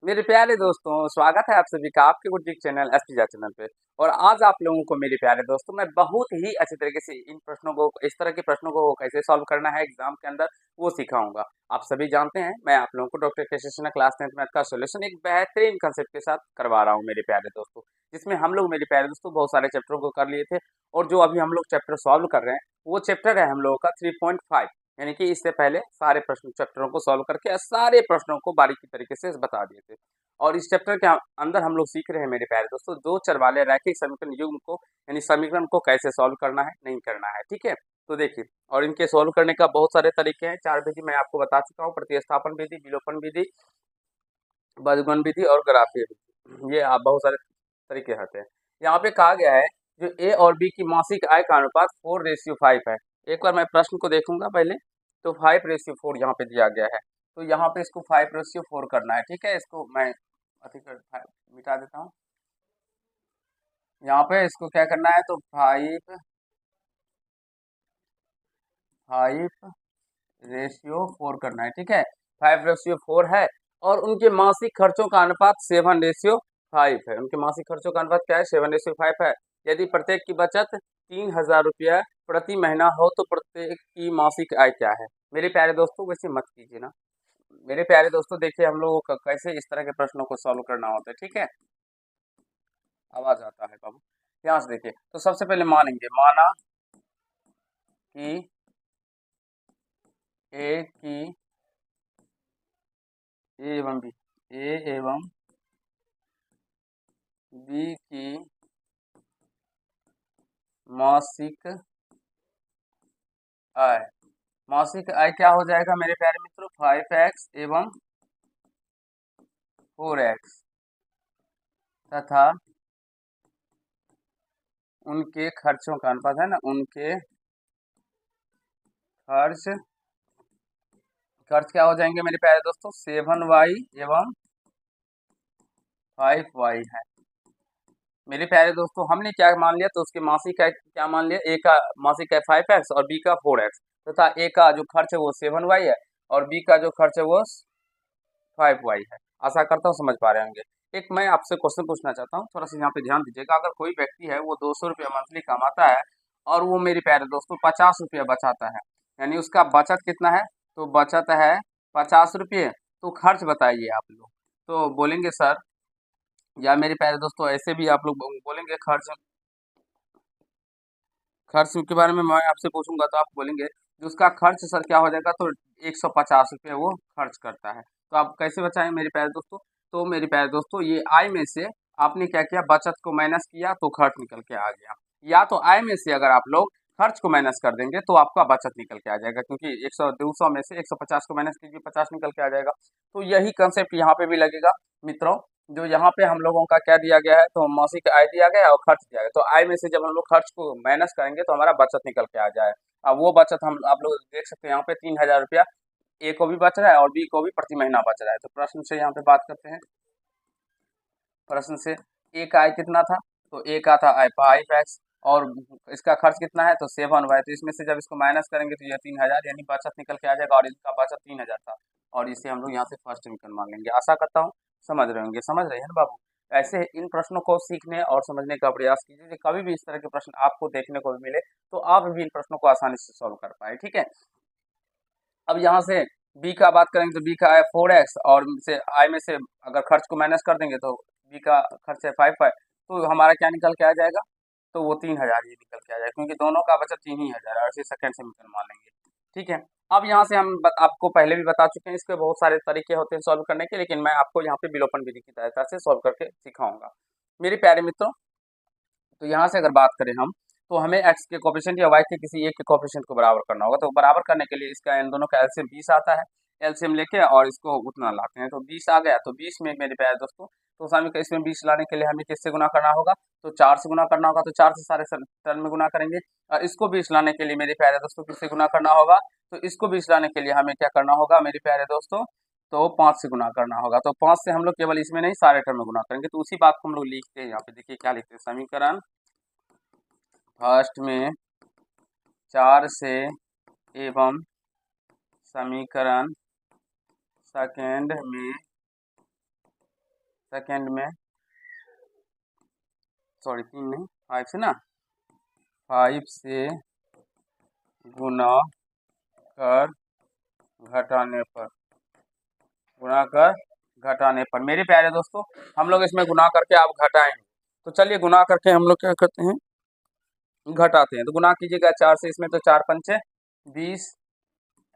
मेरे प्यारे दोस्तों, स्वागत है आप सभी का आपके गुड चैनल एसपीजा चैनल पे। और आज आप लोगों को मेरे प्यारे दोस्तों मैं बहुत ही अच्छे तरीके से इन प्रश्नों को इस तरह के प्रश्नों को कैसे सॉल्व करना है एग्जाम के अंदर वो सिखाऊंगा। आप सभी जानते हैं मैं आप लोगों को doctor Keshav class 10th math का सोल्यूशन एक बेहतरीन कंसेप्ट के साथ करवा रहा हूँ मेरे प्यारे दोस्तों, जिसमें हम लोग मेरे प्यारे दोस्तों बहुत सारे चैप्टरों को कर लिए थे। और जो अभी हम लोग चैप्टर सॉल्व कर रहे हैं वो चैप्टर है हम लोगों का 3.5, यानी कि इससे पहले सारे प्रश्न चैप्टरों को सॉल्व करके सारे प्रश्नों को बारीकी तरीके से बता दिए थे। और इस चैप्टर के अंदर हम लोग सीख रहे हैं मेरे प्यारे दोस्तों दो चर वाले रैखिक समीकरण युग्म को, यानी समीकरण को कैसे सॉल्व करना है नहीं करना है। ठीक है, तो देखिए, और इनके सॉल्व करने का बहुत सारे तरीके हैं। चार विधि मैं आपको बता चुका हूँ: प्रतिस्थापन विधि, विलोपन विधि, बजगुण विधि और ग्राफीय विधि। ये आप बहुत सारे तरीके होते हैं। यहाँ पे कहा गया है जो ए और बी की मासिक आय का अनुपात 4:5 है। एक बार मैं प्रश्न को देखूंगा पहले, तो 5:4 यहाँ पे दिया गया है। तो यहाँ पे इसको 5:4 करना है। ठीक है, इसको मैं मिटा देता हूँ। यहाँ पे इसको क्या करना है, तो 5:4 करना है। ठीक है, 5:4 है। और उनके मासिक खर्चों का अनुपात 7:5 है। उनके मासिक खर्चों का अनुपात क्या है, 7:5 है। यदि प्रत्येक की बचत 3,000 रुपया प्रति महीना हो तो प्रत्येक की मासिक आय क्या है। मेरे प्यारे दोस्तों वैसे मत कीजिए ना। मेरे प्यारे दोस्तों देखिए, हम लोगों को कैसे इस तरह के प्रश्नों को सॉल्व करना होता है। ठीक है, आवाज आता है बाबू, ध्यान से देखिए। तो सबसे पहले माना कि ए की ए एवं बी ए एवं बी की मासिक आय, मासिक आय क्या हो जाएगा मेरे प्यारे मित्रों, 5x एवं 4x तथा उनके खर्चों का अनुपात है ना, उनके खर्च खर्च क्या हो जाएंगे मेरे प्यारे दोस्तों, 7y एवं 5y है। मेरे प्यारे दोस्तों हमने क्या मान लिया, तो उसके मासिक आय क्या मान लिया, ए का मासिक आय 5x और बी का 4x तथा ए का जो खर्च है वो 7y है और बी का जो खर्च है वो 5y है। आशा करता हूँ समझ पा रहे होंगे। एक मैं आपसे क्वेश्चन पूछना चाहता हूँ, थोड़ा सा यहाँ पे ध्यान दीजिएगा। अगर कोई व्यक्ति है वो 200 रुपया मंथली कमाता है और वो मेरे प्यारे दोस्तों 50 रुपया बचाता है, यानी उसका बचत कितना है, तो बचत है 50 रुपये। तो खर्च बताइए आप लोग। तो बोलेंगे सर, या मेरे प्यारे दोस्तों ऐसे भी आप लोग बोलेंगे खर्च, खर्च के बारे में मैं आपसे पूछूंगा तो आप बोलेंगे कि उसका खर्च सर क्या हो जाएगा, तो 150 रुपये वो खर्च करता है। तो आप कैसे बचाएं मेरे प्यारे दोस्तों, तो मेरे प्यारे दोस्तों ये आय में से आपने क्या किया, बचत को माइनस किया तो खर्च निकल के आ गया। या तो आय में से अगर आप लोग खर्च को माइनस कर देंगे तो आपका बचत निकल के आ जाएगा, क्योंकि 100 200 में से 150 को माइनस कीजिए, 50 निकल के आ जाएगा। तो यही कंसेप्ट यहाँ पे भी लगेगा मित्रों। जो यहाँ पे हम लोगों का क्या दिया गया है, तो मासिक आय दिया गया है और खर्च दिया गया है। तो आय में से जब हम लोग खर्च को माइनस करेंगे तो हमारा बचत निकल के आ जाए। अब वो बचत हम आप लोग देख सकते हैं, यहाँ पे 3,000 रुपया ए को भी बच रहा है और बी को भी प्रति महीना बच रहा है। तो प्रश्न से यहाँ पे बात करते हैं। प्रश्न से ए का आय कितना था, तो ए का था आय 5x और इसका खर्च कितना है, तो 7y। तो इसमें से जब इसको माइनस करेंगे तो ये 3,000, यानी बचत निकल के आ जाएगा और इसका बचत 3,000 था। और इसे हम लोग यहाँ से फर्स्ट समीकरण मान लेंगे। आशा करता हूँ समझ रहे होंगे, समझ रहे हैं ना बाबू। ऐसे इन प्रश्नों को सीखने और समझने का प्रयास कीजिए कि कभी भी इस तरह के प्रश्न आपको देखने को मिले तो आप भी इन प्रश्नों को आसानी से सॉल्व कर पाए। ठीक है, अब यहाँ से बी का बात करेंगे तो बी का आय 4x और से आय में से अगर खर्च को माइनस कर देंगे तो बी का खर्च है 5 तो हमारा क्या निकल के आ जाएगा, तो वो 3,000 ये निकल के आ जाएगा, क्योंकि दोनों का बचत 3,000 है और इसे सेकंड समीकरण मान लेंगे। ठीक है, अब यहाँ से हम आपको पहले भी बता चुके हैं, इसके बहुत सारे तरीके होते हैं सॉल्व करने के, लेकिन मैं आपको यहाँ पे विलोपन विधि की सहायता से सॉल्व करके सिखाऊंगा मेरे प्यारे मित्रों। तो यहाँ से अगर बात करें हम, तो हमें x के कोफिशिएंट या y के किसी एक के कोफिशिएंट को बराबर करना होगा। तो बराबर करने के लिए इसका इन दोनों का एलसीएम 20 आता है। एलसीएम लेके और इसको उतना लाते हैं तो 20 आ गया। तो 20 में मेरे प्यारे दोस्तों, तो सामने का इसमें 20 लाने के लिए हमें किससे गुना करना होगा, तो 4 से गुना करना होगा। तो 4 से सारे टर्म में गुना करेंगे। और इसको 20 लाने के लिए मेरे प्यारे दोस्तों किससे गुना करना होगा, तो इसको 20 लाने के लिए हमें क्या करना होगा मेरे प्यारे दोस्तों, तो 5 से गुना करना होगा। तो 5 से हम लोग केवल इसमें नहीं सारे टर्म में गुना करेंगे। तो उसी बात को हम लोग लिखते हैं यहाँ पे, देखिए क्या लिखते हैं, समीकरण फर्स्ट में 4 से एवं समीकरण सेकेंड में सेकेंड में, सॉरी 3 नहीं 5 से ना, 5 से गुना कर घटाने पर, गुणा कर घटाने पर। मेरे प्यारे दोस्तों हम लोग इसमें गुना करके आप घटाएंगे, तो चलिए गुना करके हम लोग क्या करते हैं, घटाते हैं। तो गुना कीजिएगा 4 से, इसमें तो 4 पंचे 20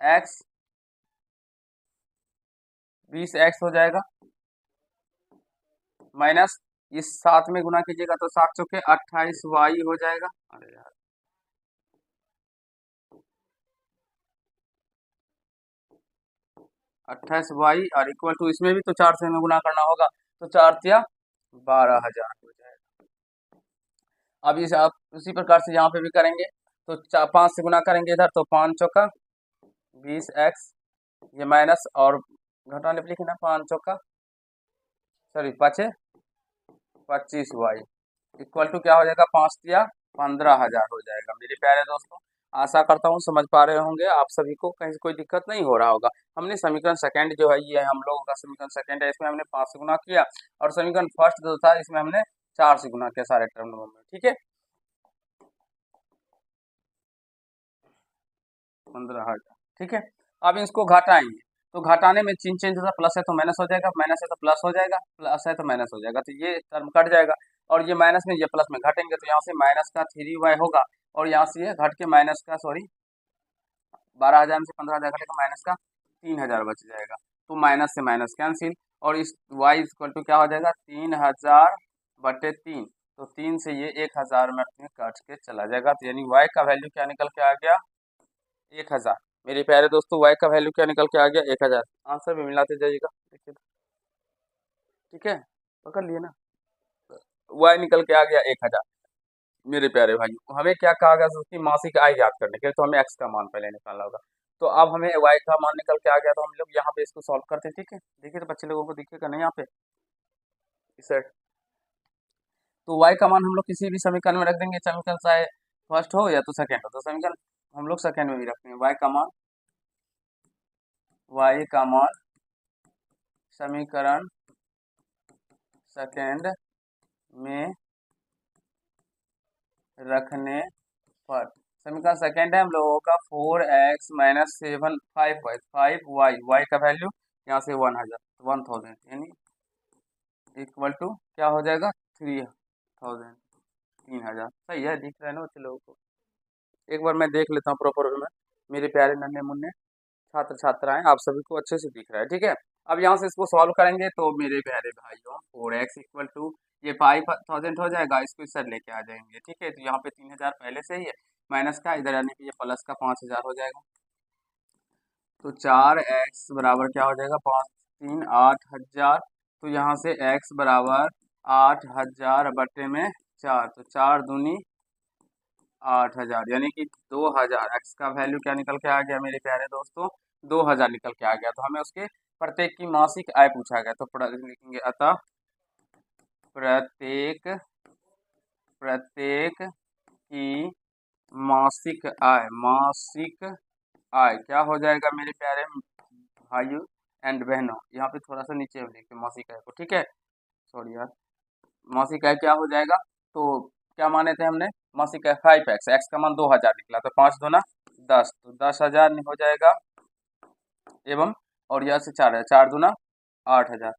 एक्स, 20 एक्स हो जाएगा, माइनस इस 7 में गुना कीजिएगा तो 7 चौके 28 वाई हो जाएगा। अरे यार 28 वाई और इक्वल टू, इसमें भी तो 4 से हमें गुना करना होगा, तो 4 तिया 12,000 हो जाएगा। अब इसे आप उसी प्रकार से यहाँ पे भी करेंगे, तो 5 से गुना करेंगे इधर, तो 5 चौका 20 एक्स, ये माइनस और घटाने पे लिखे ना, 5 चौका सॉरी 5 25 वाई इक्वल टू क्या हो जाएगा, 5 तिया 15,000 हो जाएगा। मेरे प्यारे दोस्तों आशा करता हूँ समझ पा रहे होंगे आप सभी को, कहीं से कोई दिक्कत नहीं हो रहा होगा। हमने समीकरण सेकंड जो है, ये हम लोगों का समीकरण सेकंड है, इसमें हमने 5 से गुना किया, और समीकरण फर्स्ट जो था इसमें हमने 4 से गुना किया सारे टर्म में, ठीक है 15,000, ठीक है। अब इसको घटाएंगे, तो घटाने में चिन्ह चेंज होता है, प्लस है तो माइनस हो जाएगा, माइनस है तो प्लस हो जाएगा, प्लस है तो माइनस हो जाएगा, तो ये टर्म कट जाएगा, और ये माइनस में ये प्लस में घटेंगे, तो यहाँ से माइनस का 3y होगा, और यहाँ से ये घट के माइनस का सॉरी 12,000 में से 15,000 घटेगा, माइनस का 3,000 बच जाएगा, तो माइनस से माइनस कैंसिल, और इस y इक्वल टू क्या हो जाएगा 3,000/3, तो 3 से ये 1,000 में अपने कट के चला जाएगा, तो यानी y का वैल्यू क्या निकल के आ गया 1,000। मेरे प्यारे दोस्तों y का वैल्यू क्या निकल के आ गया 1,000। आंसर भी मिलाते जाइएगा, देखिए ठीक है, पकड़ लिए ना, y निकल के आ गया 1,000। मेरे प्यारे भाइयों हमें क्या कहा गया उसकी मासिक आय ज्ञात करने के लिए, तो हमें x का मान पहले निकालना होगा, तो अब हमें y का मान निकल के आ गया, तो हम लोग यहाँ पे इसको सॉल्व करते हैं, ठीक है। देखिए तो बच्चे लोगों को दिखेगा नहीं यहाँ पे इस साइड, तो y का मान हम लोग किसी भी समीकरण में रख देंगे, समीकरण चाहे फर्स्ट हो या तो सेकंड हो, तो समीकरण हम लोग सेकंड में भी रखते हैं। y का मान समीकरण सेकंड में रखने पर, समीकरण सेकंड है हम लोगों का 4x माइनस 7 5y, y का वैल्यू यहाँ से 1000 यानी इक्वल टू क्या हो जाएगा 3,000, 3,000 सही है, दिख रहा है ना बच्चे लोगों को। एक बार मैं देख लेता हूँ प्रॉपर में, मेरे प्यारे नन्हे मुन्ने छात्र छात्राएं आप सभी को अच्छे से दिख रहा है, ठीक है। अब यहाँ से इसको सॉल्व करेंगे, तो मेरे प्यारे भाइयों 4x इक्वल टू ये 5,000 हो जाएगा, इसको इस साइड लेके आ जाएंगे, ठीक है। तो यहाँ पे 3,000 पहले से ही है, माइनस का इधर आने के ये प्लस का 5,000 हो जाएगा, तो 4x बराबर क्या हो जाएगा 5 3 8,000, तो यहाँ से x बराबर 8,000 बटे में 4, तो 4 दूनी 8,000 यानी कि 2,000। x का वैल्यू क्या निकल के आ गया मेरे प्यारे दोस्तों 2,000 निकल के आ गया, तो हमें उसके प्रत्येक की मासिक आय पूछा गया, तो लिखेंगे अतः प्रत्येक की मासिक आय क्या हो जाएगा मेरे प्यारे भाइयों एंड बहनों, यहाँ पे थोड़ा सा नीचे लिखते मासिक आय को, ठीक है सॉरी यार, मासिक आय क्या हो जाएगा, तो क्या माने थे हमने मासिक आय 5x, x का मान 2,000 निकला, तो 5 दूना 10, तो 10,000 हो जाएगा, एवं और यहाँ से 4 है, 4 दूना 8,000,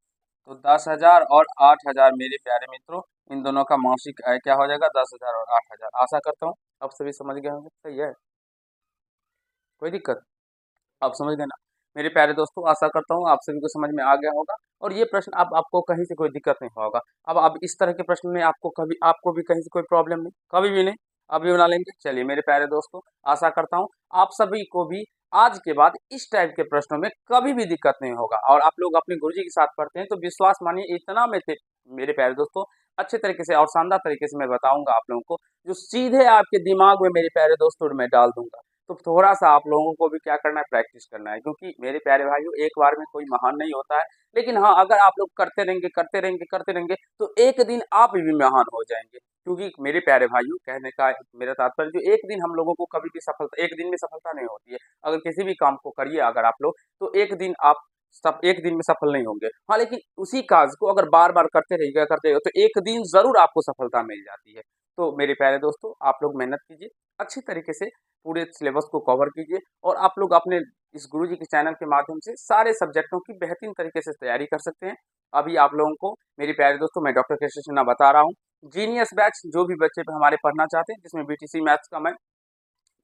तो 10,000 और 8,000 मेरे प्यारे मित्रों इन दोनों का मासिक आय क्या हो जाएगा 10,000 और 8,000। आशा करता हूँ आप सभी समझ गए होंगे, सही है, कोई दिक्कत आप समझ गए ना मेरे प्यारे दोस्तों। आशा करता हूँ आप सभी को समझ में आ गया होगा, और ये प्रश्न अब आपको कहीं से कोई दिक्कत नहीं होगा। अब इस तरह के प्रश्न में आपको भी कहीं से कोई प्रॉब्लम नहीं, कभी भी नहीं, अभी बना लेंगे। चलिए मेरे प्यारे दोस्तों आशा करता हूँ आप सभी को भी आज के बाद इस टाइप के प्रश्नों में कभी भी दिक्कत नहीं होगा, और आप लोग अपने गुरुजी के साथ पढ़ते हैं तो विश्वास मानिए इतना मेरे प्यारे दोस्तों अच्छे तरीके से और शानदार तरीके से मैं बताऊंगा आप लोगों को, जो सीधे आपके दिमाग में मेरे प्यारे दोस्तों मैं डाल दूंगा। तो थोड़ा सा आप लोगों को भी क्या करना है प्रैक्टिस करना है, क्योंकि मेरे प्यारे भाइयों एक बार में कोई महान नहीं होता है, लेकिन हाँ अगर आप लोग करते रहेंगे तो एक दिन आप भी महान हो जाएंगे। क्योंकि मेरे प्यारे भाइयों कहने का मेरा तात्पर्य जो एक दिन हम लोगों को कभी भी सफलता एक दिन में सफलता नहीं होती है। अगर किसी भी काम को करिए अगर आप लोग तो एक दिन आप सब एक दिन में सफल नहीं होंगे। हाँ, लेकिन उसी कार्य को अगर बार-बार करते रहिए तो एक दिन ज़रूर आपको सफलता मिल जाती है। तो मेरे प्यारे दोस्तों, आप लोग मेहनत कीजिए, अच्छी तरीके से पूरे सिलेबस को कवर कीजिए और आप लोग अपने इस गुरुजी के चैनल के माध्यम से सारे सब्जेक्टों की बेहतरीन तरीके से तैयारी कर सकते हैं। अभी आप लोगों को मेरे प्यारे दोस्तों मैं डॉक्टर कृष्ण सिन्हा बता रहा हूँ, जीनियस बैच जो भी बच्चे हमारे पढ़ना चाहते हैं, जिसमें बीटीसी मैथ्स का मैं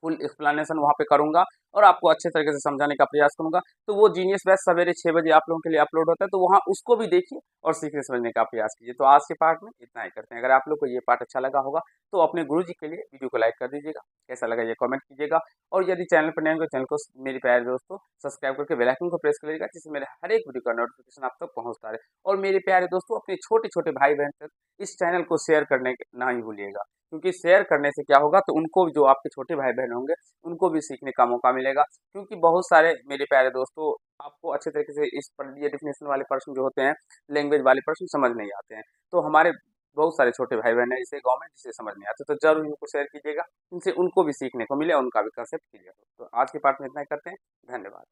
फुल एक्सप्लेनेशन वहाँ पे करूँगा और आपको अच्छे तरीके से समझाने का प्रयास करूँगा। तो वो जीनियस बैच सवेरे 6 बजे आप लोगों के लिए अपलोड होता है, तो वहाँ उसको भी देखिए और सीखने समझने का प्रयास कीजिए। तो आज के पार्ट में इतना ही करते हैं। अगर आप लोग को ये पार्ट अच्छा लगा होगा तो अपने गुरुजी के लिए वीडियो को लाइक कर दीजिएगा। कैसा लगा ये कमेंट कीजिएगा और यदि चैनल पर नए हैं तो चैनल को मेरे प्यारे दोस्तों सब्सक्राइब करके बेल आइकन को प्रेस कर लीजिएगा, जिससे मेरे हर एक वीडियो का नोटिफिकेशन आप तक पहुँचता रहे। और मेरे प्यारे दोस्तों, अपने छोटे-छोटे भाई-बहन तक इस चैनल को शेयर करने ना ही भूलिएगा, क्योंकि शेयर करने से क्या होगा, तो उनको जो आपके छोटे भाई-बहन होंगे उनको भी सीखने का मौका मिलेगा। क्योंकि बहुत सारे मेरे प्यारे दोस्तों आपको अच्छे तरीके से इस पर ये डेफिनेशन वाले प्रश्न जो होते हैं, लैंग्वेज वाले प्रश्न समझ नहीं आते हैं। तो हमारे बहुत सारे छोटे भाई-बहन हैं ऐसे गाँव में जिसे समझ नहीं आते, तो ज़रूर इनको शेयर कीजिएगा, इनसे उनको भी सीखने को मिले और उनका भी कंसेप्ट क्लियर हो। तो आज के पार्ट में इतना ही करते हैं। धन्यवाद।